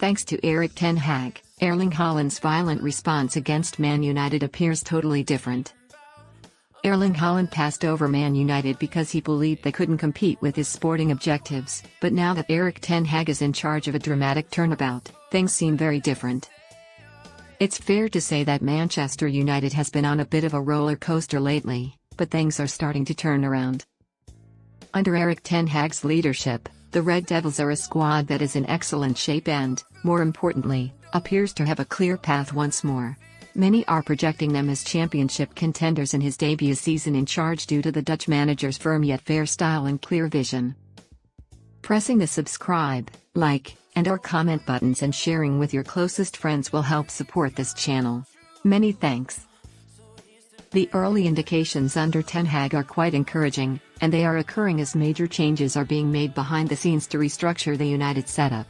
Thanks to Erik ten Hag, Erling Haaland's violent response against Man United appears totally different. Erling Haaland passed over Man United because he believed they couldn't compete with his sporting objectives, but now that Erik ten Hag is in charge of a dramatic turnabout, things seem very different. It's fair to say that Manchester United has been on a bit of a roller coaster lately, but things are starting to turn around. Under Erik ten Hag's leadership, the Red Devils are a squad that is in excellent shape and, more importantly, appears to have a clear path once more. Many are projecting them as championship contenders in his debut season in charge due to the Dutch manager's firm yet fair style and clear vision. Pressing the subscribe, like, and/or comment buttons and sharing with your closest friends will help support this channel. Many thanks. The early indications under Ten Hag are quite encouraging, and they are occurring as major changes are being made behind the scenes to restructure the United setup.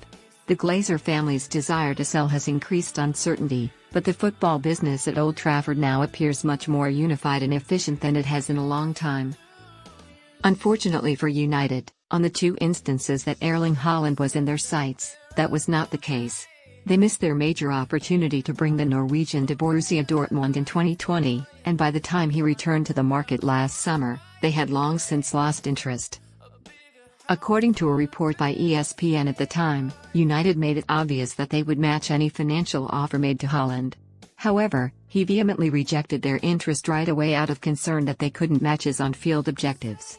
The Glazer family's desire to sell has increased uncertainty, but the football business at Old Trafford now appears much more unified and efficient than it has in a long time. Unfortunately for United, on the two instances that Erling Haaland was in their sights, that was not the case. They missed their major opportunity to bring the Norwegian to Borussia Dortmund in 2020, and by the time he returned to the market last summer, they had long since lost interest. According to a report by ESPN at the time, United made it obvious that they would match any financial offer made to Haaland. However, he vehemently rejected their interest right away out of concern that they couldn't match his on-field objectives.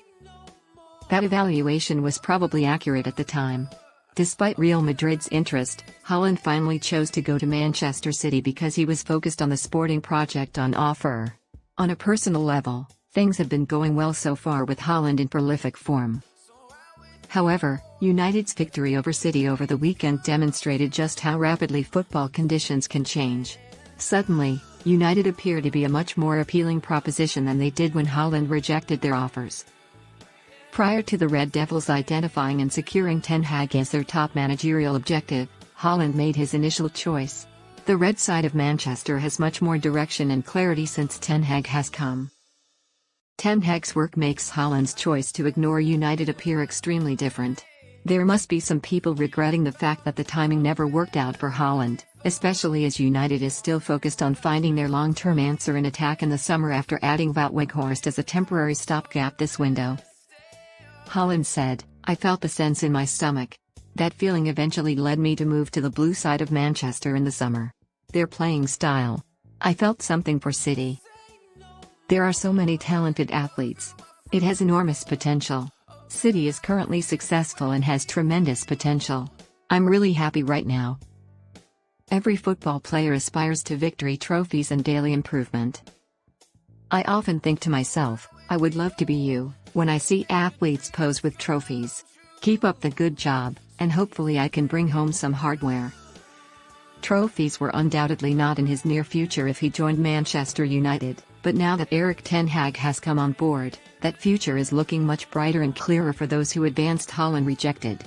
That evaluation was probably accurate at the time. Despite Real Madrid's interest, Haaland finally chose to go to Manchester City because he was focused on the sporting project on offer. On a personal level, things have been going well so far with Haaland in prolific form. However, United's victory over City over the weekend demonstrated just how rapidly football conditions can change. Suddenly, United appear to be a much more appealing proposition than they did when Haaland rejected their offers. Prior to the Red Devils identifying and securing Ten Hag as their top managerial objective, Haaland made his initial choice. The red side of Manchester has much more direction and clarity since Ten Hag has come. Ten Hag's work makes Haaland's choice to ignore United appear extremely different. There must be some people regretting the fact that the timing never worked out for Haaland, especially as United is still focused on finding their long-term answer in attack in the summer after adding Wout Weghorst as a temporary stopgap this window. Haaland said, "I felt the sense in my stomach. That feeling eventually led me to move to the blue side of Manchester in the summer. Their playing style. I felt something for City. There are so many talented athletes. It has enormous potential. City is currently successful and has tremendous potential. I'm really happy right now." Every football player aspires to victory trophies and daily improvement. I often think to myself, I would love to be you, when I see athletes pose with trophies. Keep up the good job, and hopefully I can bring home some hardware. Trophies were undoubtedly not in his near future if he joined Manchester United, but now that Erik ten Hag has come on board, that future is looking much brighter and clearer for those who advanced Haaland rejected.